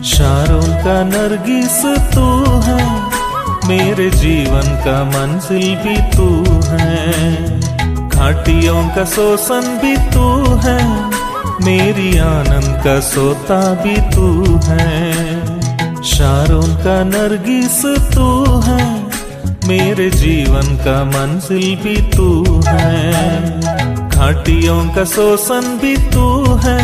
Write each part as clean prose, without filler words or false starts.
Sharon का नरगिस तू है, मेरे जीवन का मंजिल भी तू है। घाटियों का शोषण भी तू है, मेरी आनंद का सोता भी तू है। शारोन का नरगिस तू है, मेरे जीवन का मंजिल भी तू है। घाटियों का शोषण भी तू है,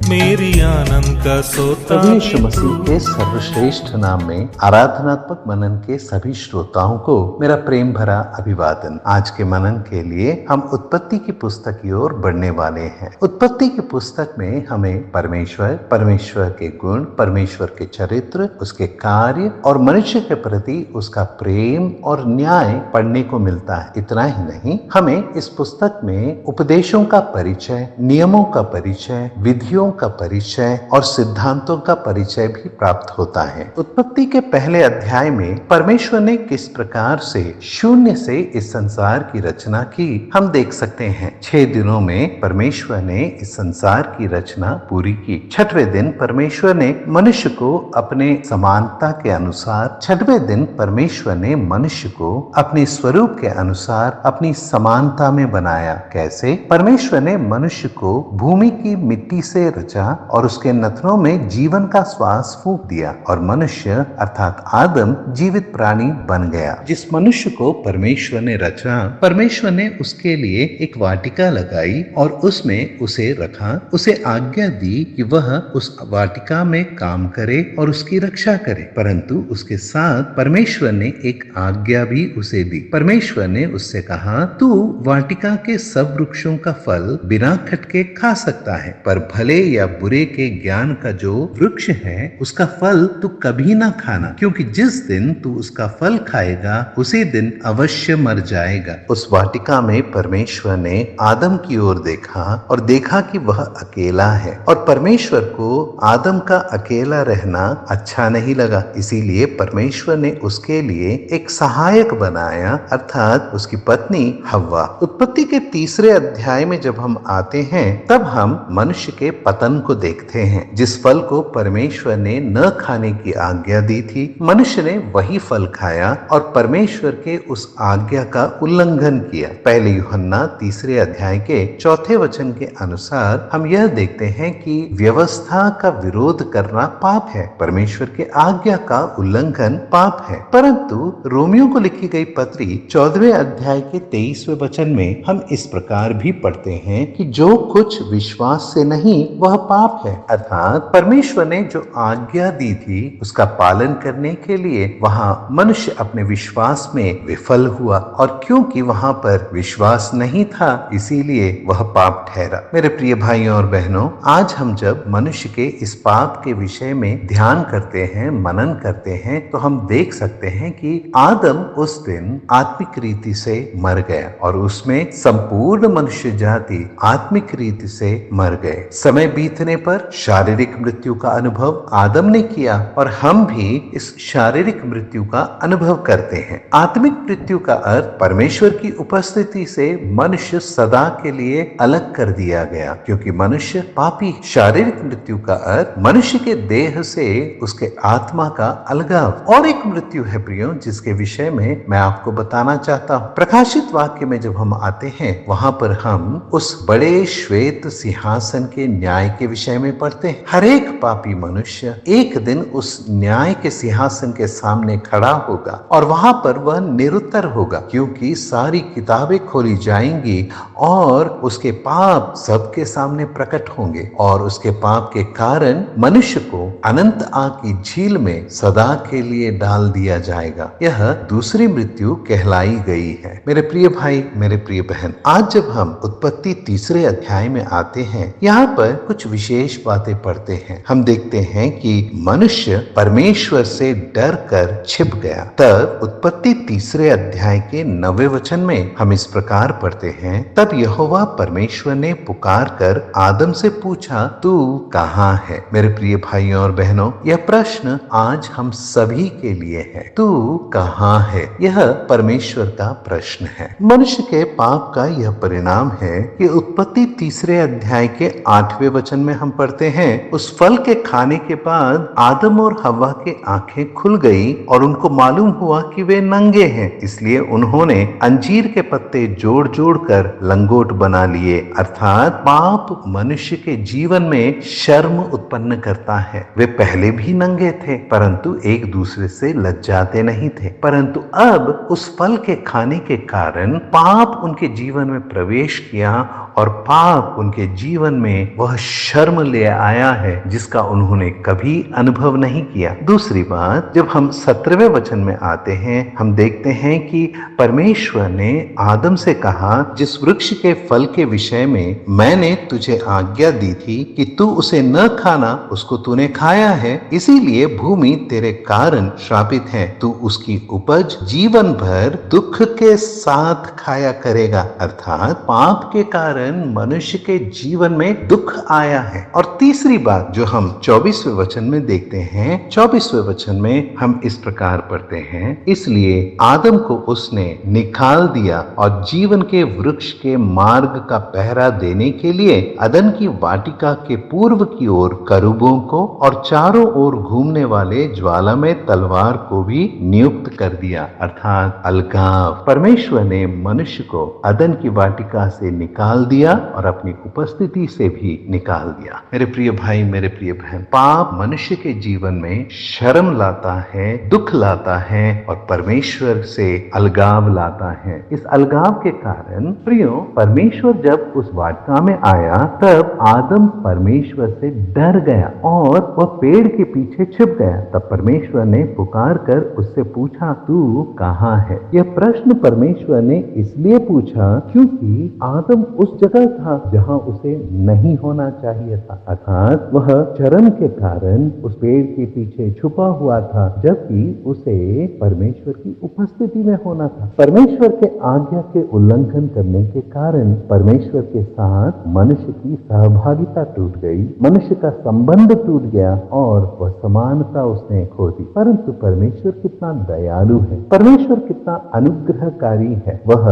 मेरी आनंद का सोता प्रभु यीशु मसीह के सर्वश्रेष्ठ नाम में आराधनात्मक मनन के सभी श्रोताओं को मेरा प्रेम भरा अभिवादन। आज के मनन के लिए हम उत्पत्ति की पुस्तक की ओर बढ़ने वाले हैं। उत्पत्ति की पुस्तक में हमें परमेश्वर के गुण, परमेश्वर के चरित्र, उसके कार्य और मनुष्य के प्रति उसका प्रेम और न्याय पढ़ने को मिलता है। इतना ही नहीं, हमें इस पुस्तक में उपदेशों का परिचय, नियमों का परिचय, विधियों का परिचय और सिद्धांतों का परिचय भी प्राप्त होता है। उत्पत्ति के पहले अध्याय में परमेश्वर ने किस प्रकार से शून्य से इस संसार की रचना की हम देख सकते हैं। 6 दिनों में परमेश्वर ने इस संसार की रचना पूरी की। 6वें दिन परमेश्वर ने मनुष्य को अपने समानता के अनुसार, 6वें दिन परमेश्वर ने मनुष्य को अपने स्वरूप के अनुसार अपनी समानता में बनाया। कैसे? परमेश्वर ने मनुष्य को भूमि की मिट्टी से रचा और उसके नथनों में जीवन का श्वास फूंक दिया और मनुष्य अर्थात आदम जीवित प्राणी बन गया। जिस मनुष्य को परमेश्वर ने रचा, परमेश्वर ने उसके लिए एक वाटिका लगाई और उसमें उसे रखा, उसे आज्ञा दी कि वह उस वाटिका में काम करे और उसकी रक्षा करे। परंतु उसके साथ परमेश्वर ने एक आज्ञा भी उसे दी। परमेश्वर ने उससे कहा, तू वाटिका के सब वृक्षों का फल बिना खटके खा सकता है, पर भले या बुरे के ज्ञान का जो वृक्ष है उसका फल तू कभी ना खाना, क्योंकि जिस दिन तू उसका फल खाएगा उसी दिन अवश्य मर जाएगा। उस वाटिका में परमेश्वर ने आदम की ओर देखा और देखा कि वह अकेला है और परमेश्वर को आदम का अकेला रहना अच्छा नहीं लगा। इसीलिए परमेश्वर ने उसके लिए एक सहायक बनाया, अर्थात उसकी पत्नी हव्वा। उत्पत्ति के 3 अध्याय में जब हम आते हैं तब हम मनुष्य के पतन को देखते हैं। जिस फल को परमेश्वर ने न खाने की आज्ञा दी थी, मनुष्य ने वही फल खाया और परमेश्वर के उस आज्ञा का उल्लंघन किया। पहले यूहन्ना 3 अध्याय के 4 वचन के अनुसार हम यह देखते हैं कि व्यवस्था का विरोध करना पाप है, परमेश्वर के आज्ञा का उल्लंघन पाप है। परंतु रोमियो को लिखी गई पत्री 14वें अध्याय के 23वें वचन में हम इस प्रकार भी पढ़ते हैं कि जो कुछ विश्वास से नहीं वह पाप है। अर्थात परमेश्वर ने जो आज्ञा दी थी उसका पालन करने के लिए वहां मनुष्य अपने विश्वास में विफल हुआ और क्योंकि वहां पर विश्वास नहीं था इसीलिए वह पाप ठहरा। मेरे प्रिय भाइयों और बहनों, आज हम जब मनुष्य के इस पाप के विषय में ध्यान करते हैं, मनन करते हैं, तो हम देख सकते हैं कि आदम उस दिन आत्मिक रीति से मर गया और उसमें संपूर्ण मनुष्य जाति आत्मिक रीति से मर गए। समय बीतने पर शारीरिक मृत्यु का अनुभव आदम ने किया और हम भी इस शारीरिक मृत्यु का अनुभव करते हैं। आत्मिक मृत्यु का अर्थ परमेश्वर की उपस्थिति से मनुष्य सदा के लिए अलग कर दिया गया, क्योंकि मनुष्य पापी। शारीरिक मृत्यु का अर्थ मनुष्य के देह से उसके आत्मा का अलगाव। और एक मृत्यु है प्रियो जिसके विषय में मैं आपको बताना चाहता हूँ। प्रकाशित वाक्य में जब हम आते हैं वहां पर हम उस बड़े श्वेत सिंहासन के न्याय अध्याय के विषय में पढ़ते हैं। हर एक पापी मनुष्य एक दिन उस न्याय के सिंहासन के सामने खड़ा होगा और वहां पर वह निरुत्तर होगा, क्योंकि सारी किताबें खोली जाएंगी और उसके पाप सबके सामने प्रकट होंगे और उसके पाप के कारण मनुष्य को अनंत आग की झील में सदा के लिए डाल दिया जाएगा। यह दूसरी मृत्यु कहलाई गई है। मेरे प्रिय भाई, मेरे प्रिय बहन, आज जब हम उत्पत्ति तीसरे अध्याय में आते हैं, यहाँ पर कुछ विशेष बातें पढ़ते हैं। हम देखते हैं कि मनुष्य परमेश्वर से डर कर छिप गया। तब उत्पत्ति तीसरे अध्याय के 9वें वचन में हम इस प्रकार पढ़ते हैं, तब यहोवा परमेश्वर ने पुकार कर आदम से पूछा, तू कहाँ है? मेरे प्रिय भाइयों और बहनों, यह प्रश्न आज हम सभी के लिए है। तू कहाँ है? यह परमेश्वर का प्रश्न है। मनुष्य के पाप का यह परिणाम है कि उत्पत्ति तीसरे अध्याय के 8वें वचन में हम पढ़ते हैं, उस फल के खाने के बाद आदम और हव्वा के आंखें खुल गई और उनको मालूम हुआ कि वे नंगे हैं। इसलिए उन्होंने अंजीर के पत्ते जोड़ जोड़ कर लंगोट बना लिए। अर्थात पाप मनुष्य के जीवन में शर्म उत्पन्न करता है। वे पहले भी नंगे थे, परंतु एक दूसरे से लज्जाते नहीं थे, परंतु अब उस फल के खाने के कारण पाप उनके जीवन में प्रवेश किया और पाप उनके जीवन में वह शर्म ले आया है जिसका उन्होंने कभी अनुभव नहीं किया। दूसरी बात, जब हम 17वें वचन में आते हैं, हम देखते हैं कि परमेश्वर ने आदम से कहा, जिस वृक्ष के फल के विषय में मैंने तुझे आज्ञा दी थी कि तू उसे न खाना, उसको तूने खाया है, इसीलिए भूमि तेरे कारण श्रापित है। तू उसकी उपज जीवन भर दुख के साथ खाया करेगा। अर्थात पाप के कारण मनुष्य के जीवन में दुख आया है। और तीसरी बात जो हम 24वें वचन में देखते हैं, 24वें वचन में हम इस प्रकार पढ़ते हैं, इसलिए आदम को उसने निकाल दिया और जीवन के वृक्ष के मार्ग का पहरा देने के लिए अदन की वाटिका के पूर्व की ओर करूबों को और चारों ओर घूमने वाले ज्वालामय तलवार को भी नियुक्त कर दिया। अर्थात अलगाव। परमेश्वर ने मनुष्य को अदन की वाटिका से निकाल दिया और अपनी उपस्थिति से भी निकाल दिया। मेरे प्रिय भाई, मेरे प्रिय बहन, पाप मनुष्य के जीवन में शर्म लाता है, दुख लाता है और परमेश्वर से अलगाव लाता है। इस अलगाव के कारण प्रियो, परमेश्वर जब उस वाटिका में आया तब आदम परमेश्वर से डर गया और वह पेड़ के पीछे छिप गया। तब परमेश्वर ने पुकार कर उससे पूछा, तू कहाँ है? यह प्रश्न परमेश्वर ने इसलिए पूछा क्योंकि आदम उस जगह था जहां उसे नहीं होना चाहिए था। अर्थात वह शर्म के कारण उस पेड़ के पीछे छुपा हुआ था, जबकि उसे परमेश्वर की उपस्थिति में होना था। परमेश्वर के आज्ञा के उल्लंघन करने के कारण परमेश्वर के साथ मनुष्य की सहभागिता टूट गई, मनुष्य का संबंध टूट गया और वह समानता उसने खो दी। परंतु परमेश्वर कितना दयालु है, परमेश्वर कितना अनुग्रहकारी है, वह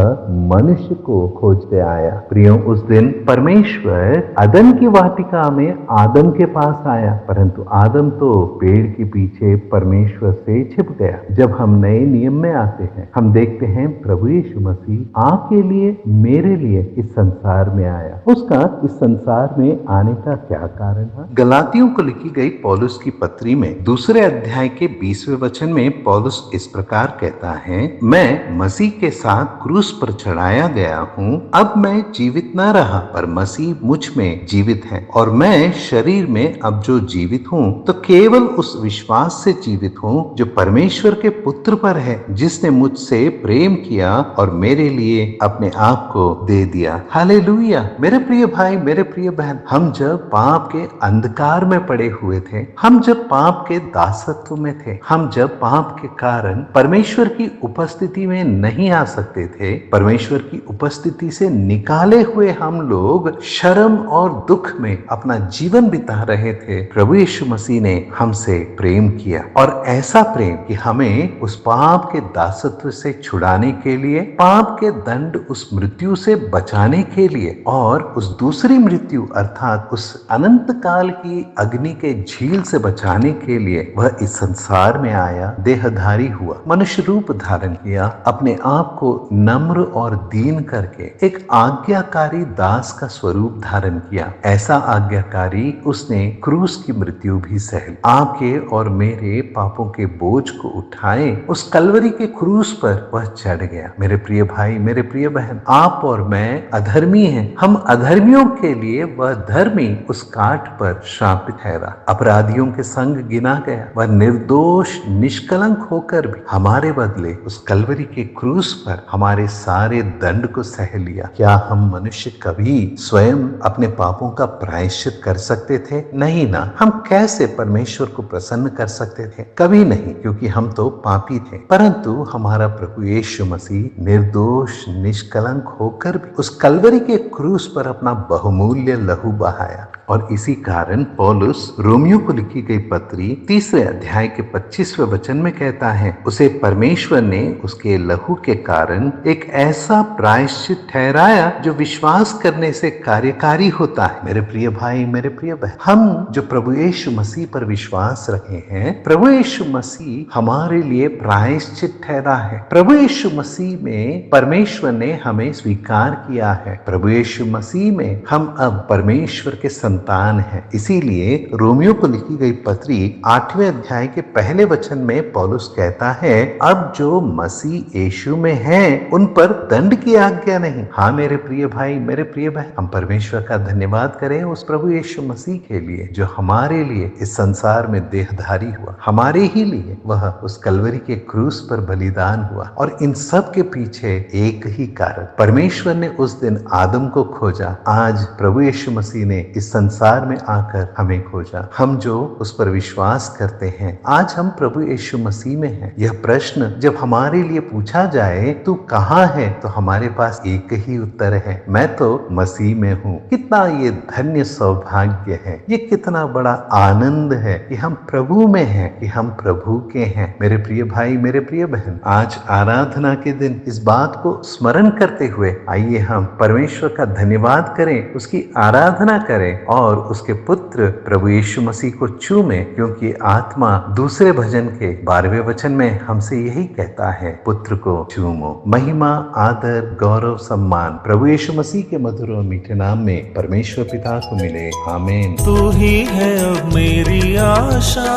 मनुष्य को खोजते आया। प्रियो, उस दिन परमेश्वर अदन की वाटिका में आदम के पास आया, परंतु आदम तो पेड़ के पीछे परमेश्वर से छिप गया। जब हम नए नियम में आते हैं, हम देखते हैं प्रभु यीशु मसीह आपके लिए, मेरे लिए इस संसार में आया। उसका इस संसार में आने का क्या कारण है? गलातियों को लिखी गई पौलुस की पत्री में 2 अध्याय के 20वें वचन में पौलुस इस प्रकार कहता है, मैं मसीह के साथ क्रूस पर चढ़ाया गया हूँ। अब मैं जीवित न रहा, पर मसीह मुझ में जीवित है और मैं शरीर में अब जो जीवित हूँ तो केवल उस विश्वास से जीवित हूँ जो परमेश्वर के पुत्र पर है, जिसने मुझसे प्रेम किया और मेरे लिए अपने आप को दे दिया। हालेलुया। मेरे प्रिय भाई, मेरे प्रिय बहन, हम जब पाप के अंधकार में पड़े हुए थे, हम जब पाप के दासत्व में थे, हम जब पाप के कारण परमेश्वर की उपस्थिति में नहीं आ सकते थे, परमेश्वर की उपस्थिति से निकाले हुए हम लोग शर्म और दुख में अपना जीवन बिता रहे थे, प्रभु यीशु मसीह ने हमसे प्रेम किया और ऐसा प्रेम कि हमें उस पाप के दासत्व से छुड़ाने के लिए, पाप के दंड उस मृत्यु से बचाने के लिए और उस दूसरी मृत्यु अर्थात उस अनंत काल की अग्नि के झील से बचाने के लिए वह इस संसार में आया, देहधारी हुआ, मनुष्य रूप धारण किया, अपने आप को नम्र और दीन करके एक आज्ञाकारी दास का स्वरूप धारण किया। ऐसा आज्ञाकारी उसने क्रूस की मृत्यु भी सह ली। आपके और मेरे पापों के बोझ को उठाए उस कलवरी के क्रूस पर वह चढ़ गया। मेरे प्रिय भाई, मेरे प्रिय बहन, आप और मैं अधर्मी हैं। हम अधर्मियों के लिए वह धर्मी उस काठ पर शापित ठहरा, अपराधियों के संग गिना गया। वह निर्दोष निष्कलंक होकर भी हमारे बदले उस कलवरी के क्रूस पर हमारे सारे दंड को सह लिया। क्या हम मनुष्य कभी स्वयं अपने पापों का प्रायश्चित कर सकते थे? नहीं ना। हम कैसे परमेश्वर को प्रसन्न कर सकते थे? कभी नहीं, क्योंकि हम तो पापी थे। परंतु हमारा प्रभु यीशु मसीह निर्दोष निष्कलंक होकर भी उस कलवरी के क्रूस पर अपना बहुमूल्य लहू बहाया। और इसी कारण पौलुस रोमियो को लिखी गई पत्री 3 अध्याय के 25वें वचन में कहता है, उसे परमेश्वर ने उसके लहू के कारण एक ऐसा प्रायश्चित ठहराया जो विश्वास करने से कार्यकारी होता है। मेरे प्रिय भाई, मेरे प्रिय बहन, हम जो प्रभु यीशु मसीह पर विश्वास रखे हैं, प्रभु यीशु मसीह हमारे लिए प्रायश्चित ठहरा है। प्रभु यीशु मसीह में परमेश्वर ने हमें स्वीकार किया है। प्रभु यीशु मसीह में हम अब परमेश्वर के संतान है। इसीलिए रोमियो को लिखी गई पत्री 8वें अध्याय के पहले वचन में पौलुस कहता है, अब जो मसीह यीशु में हैं, उन पर दंड की आज्ञा नहीं। हाँ मेरे प्रिय भाई, मेरे प्रिय बहन, हम परमेश्वर का धन्यवाद करें उस प्रभु यीशु मसीह के लिए जो हमारे लिए इस संसार में देहधारी हुआ, हमारे ही लिए वह उस कलवरी के क्रूस पर बलिदान हुआ। और इन सब के पीछे एक ही कारण, परमेश्वर ने उस दिन आदम को खोजा, आज प्रभु यीशु मसीह ने इस संसार में आकर हमें खोजा। हम जो उस पर विश्वास करते हैं, आज हम प्रभु यीशु मसीह में हैं। यह प्रश्न जब हमारे लिए पूछा जाए, तू कहाँ है, तो हमारे पास एक ही उत्तर है, मैं तो मसीह में हूँ। कितना ये धन्य सौभाग्य है, ये कितना बड़ा आनंद है कि हम प्रभु में हैं, कि हम प्रभु के हैं। मेरे प्रिय भाई, मेरे प्रिय बहन, आज आराधना के दिन इस बात को स्मरण करते हुए आइए हम परमेश्वर का धन्यवाद करें, उसकी आराधना करें और उसके पुत्र प्रभु यीशु मसीह को चूमे, क्योंकि आत्मा दूसरे भजन के 12वें वचन में हमसे यही कहता है, पुत्र को चूमो। महिमा, आदर, गौरव, सम्मान प्रभु यीशु मसीह के मधुर और मीठे नाम में परमेश्वर पिता को मिले। आमीन। तू ही है अब मेरी आशा,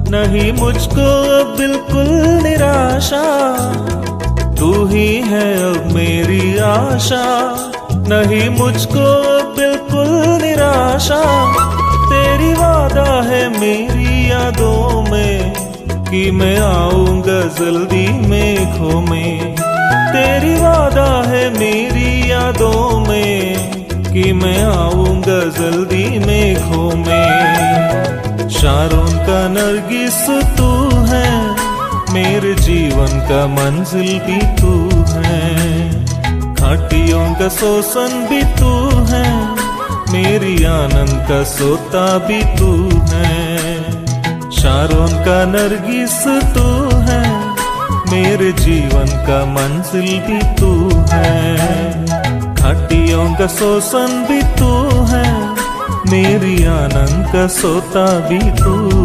नहीं मुझको अब बिल्कुल निराशा। तू ही है अब मेरी आशा, नहीं मुझको बिल्कुल निराशा। तेरी वादा है मेरी यादों में कि मैं आऊंगा जल्दी मेघों में। तेरी वादा है मेरी यादों में कि मैं आऊंगा जल्दी मेघों में। शारोन का नरगिस तू है, मेरे जीवन का मंजिल भी तू है। घाटियों का शोषण भी तू है, मेरी आनंद का सोता भी तू है। शारोन का नरगिस तू है, मेरे जीवन का मंजिल भी तू है। घाटियों का शोषण भी तू है, मेरी आनंद का सोता भी तू